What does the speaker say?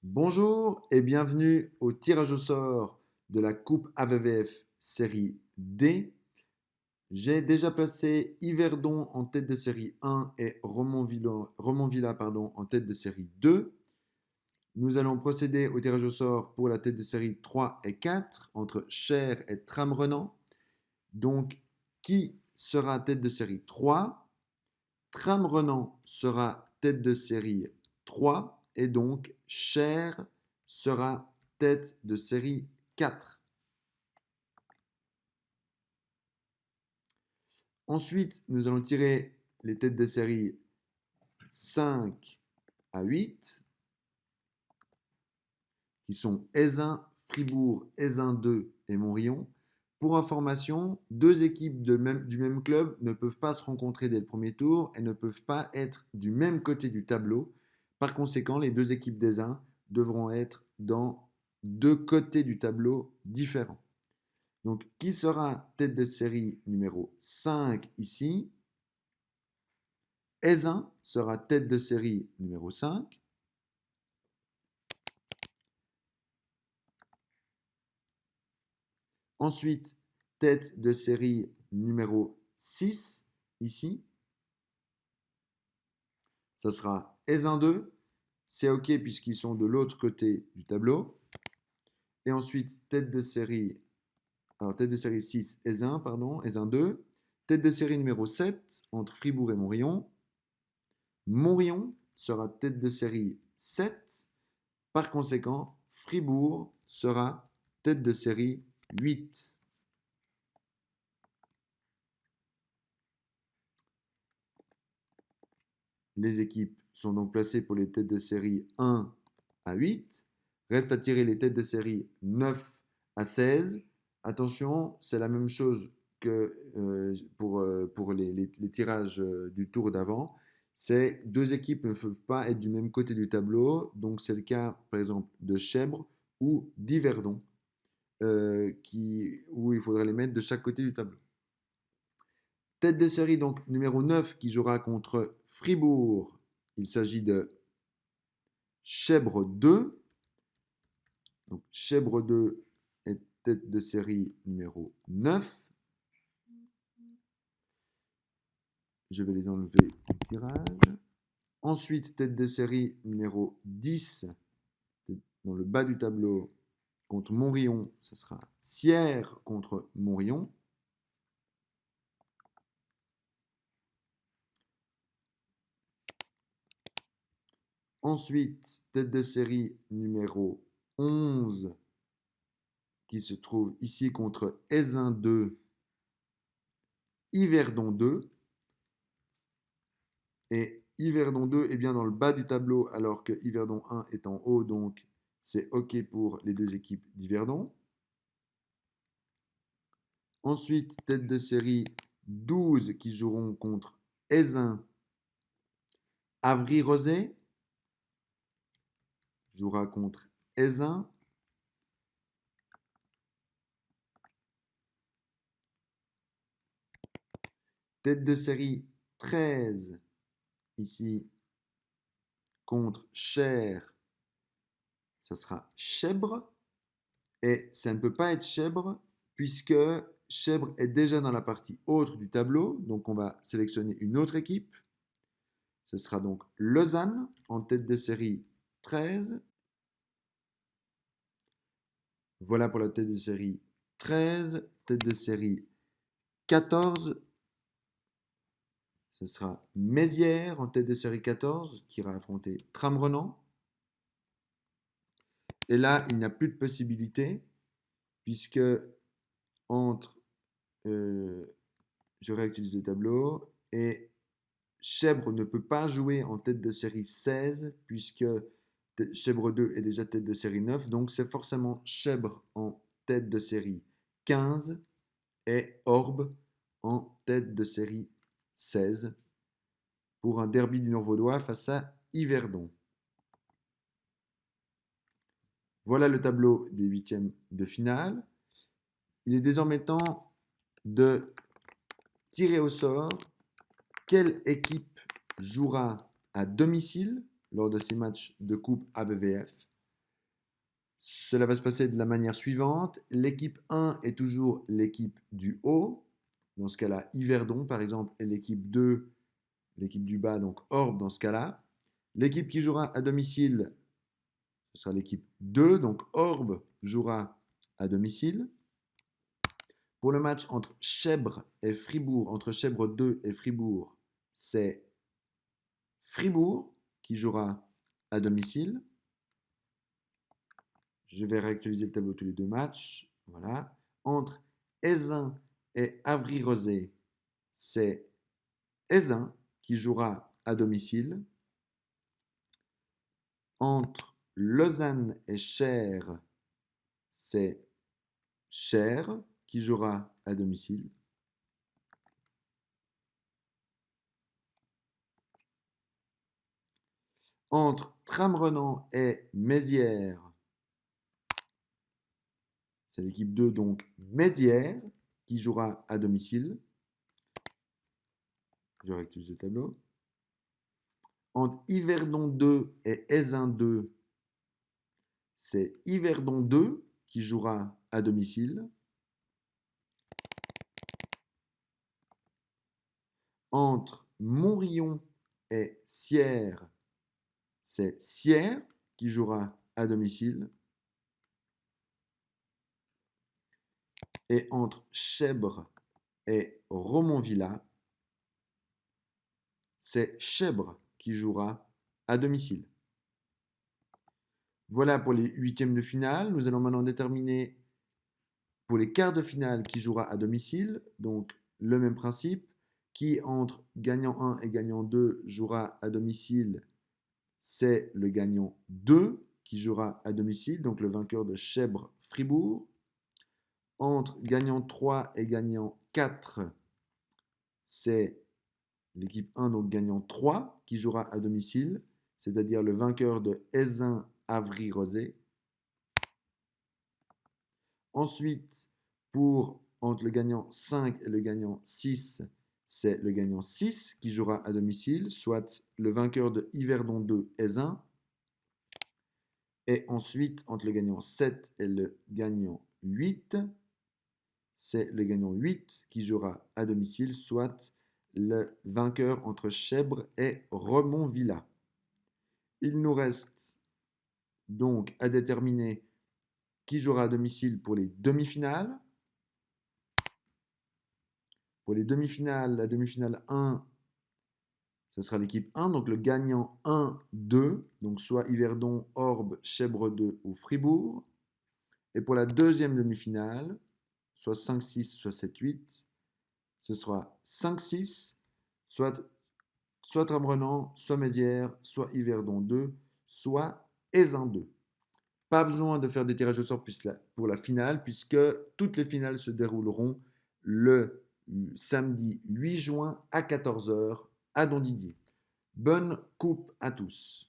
Bonjour et bienvenue au tirage au sort de la Coupe AVVF série D. J'ai déjà placé Yverdon en tête de série 1 et Romonvilla en tête de série 2. Nous allons procéder au tirage au sort pour la tête de série 3 et 4 entre Cher et Tramrenant. Donc, qui sera tête de série 3? Tramrenant sera tête de série 3 et donc Cher sera tête de série 4. Ensuite, nous allons tirer les têtes de série 5 à 8 qui sont Aisin, Fribourg, Aisin 2 et Montrion. Pour information, deux équipes du même club ne peuvent pas se rencontrer dès le premier tour et ne peuvent pas être du même côté du tableau. Par conséquent, les deux équipes d'Aisin devront être dans deux côtés du tableau différents. Donc, qui sera tête de série numéro 5 ici? Aisin sera tête de série numéro 5. Ensuite, tête de série numéro 6, ici. Ça sera Aisin 2. C'est OK puisqu'ils sont de l'autre côté du tableau. Et ensuite, tête de série 6, Aisin 2. Tête de série numéro 7, entre Fribourg et Montrion. Montrion sera tête de série 7. Par conséquent, Fribourg sera tête de série 8. Les équipes sont donc placées pour les têtes de série 1 à 8. Reste à tirer les têtes de série 9 à 16. Attention, c'est la même chose que pour les tirages du tour d'avant. C'est deux équipes ne peuvent pas être du même côté du tableau. Donc c'est le cas par exemple de Chèvre ou d'Yverdon où il faudrait les mettre de chaque côté du tableau. Tête de série donc numéro 9 qui jouera contre Fribourg. Il s'agit de Chèvre 2. Donc Chèvre 2 est tête de série numéro 9. Je vais les enlever du tirage. Ensuite, tête de série numéro 10 dans le bas du tableau contre Montrion. Ce sera Sierre contre Montrion. Ensuite, tête de série numéro 11 qui se trouve ici contre Aisin 2, Yverdon 2. Et Yverdon 2 est bien dans le bas du tableau alors que Yverdon 1 est en haut, donc c'est OK pour les deux équipes d'Yverdon. Ensuite, tête de série 12 qui joueront contre Aisin. Avry-Rosay jouera contre Aisin. Tête de série 13 ici contre Cher. Ça sera Chèvre. Et ça ne peut pas être Chèvre puisque Chèvre est déjà dans la partie autre du tableau. Donc on va sélectionner une autre équipe. Ce sera donc Lausanne en tête de série 13. Voilà pour la tête de série 13. Tête de série 14. Ce sera Mézières en tête de série 14 qui ira affronter Tramrenant. Et là, il n'y a plus de possibilité puisque entre, je réutilise le tableau, et Chèvre ne peut pas jouer en tête de série 16 puisque Chèvre 2 est déjà tête de série 9. Donc c'est forcément Chèvre en tête de série 15 et Orbe en tête de série 16 pour un derby du Nord-Vaudois face à Yverdon. Voilà le tableau des huitièmes de finale. Il est désormais temps de tirer au sort quelle équipe jouera à domicile lors de ces matchs de coupe AVVF. cela va se passer de la manière suivante. L'équipe 1 est toujours l'équipe du haut. Dans ce cas-là, Yverdon, par exemple, et l'équipe 2, l'équipe du bas, donc Orbe dans ce cas-là. L'équipe qui jouera à domicile, ce sera l'équipe 2, donc Orbe jouera à domicile. Pour le match entre Chèvre et Fribourg, entre Chèvre 2 et Fribourg, c'est Fribourg qui jouera à domicile. Je vais réactualiser le tableau de tous les deux matchs. Voilà. Entre Aisin et Avry-Rosé, c'est Aisin qui jouera à domicile. Entre Lausanne et Cher, c'est Cher qui jouera à domicile. Entre Tramrenant et Mézières, c'est l'équipe 2, donc Mézières, qui jouera à domicile. Je rectifie le tableau. Entre Yverdon 2 et Aisin 2, c'est Yverdon 2 qui jouera à domicile. Entre Montrion et Sierre, c'est Sierre qui jouera à domicile. Et entre Chèvre et Romonvilla, c'est Chèvre qui jouera à domicile. Voilà pour les huitièmes de finale. Nous allons maintenant déterminer pour les quarts de finale qui jouera à domicile. Donc le même principe. Qui entre gagnant 1 et gagnant 2 jouera à domicile, c'est le gagnant 2 qui jouera à domicile, donc le vainqueur de Chèvre-Fribourg. Entre gagnant 3 et gagnant 4, c'est l'équipe 1, donc gagnant 3, qui jouera à domicile, c'est-à-dire le vainqueur de Aisin-Avry-Rosé. Ensuite, entre le gagnant 5 et le gagnant 6, c'est le gagnant 6 qui jouera à domicile, soit le vainqueur de Yverdon 2, Aisin. Et ensuite, entre le gagnant 7 et le gagnant 8, c'est le gagnant 8 qui jouera à domicile, soit le vainqueur entre Chèvre et Romonvilla. Il nous reste donc à déterminer qui jouera à domicile pour les demi-finales. Pour les demi-finales, la demi-finale 1, ce sera l'équipe 1, donc le gagnant 1-2, donc soit Yverdon, Orbe, Chèvre 2 ou Fribourg. Et pour la deuxième demi-finale, soit 5-6, soit 7-8, ce sera 5-6, soit Tramrenant, soit Mézières, soit Yverdon 2, soit Aisin 2. Pas besoin de faire des tirages au sort pour la finale, puisque toutes les finales se dérouleront le samedi 8 juin à 14 h à Don Didier. Bonne coupe à tous.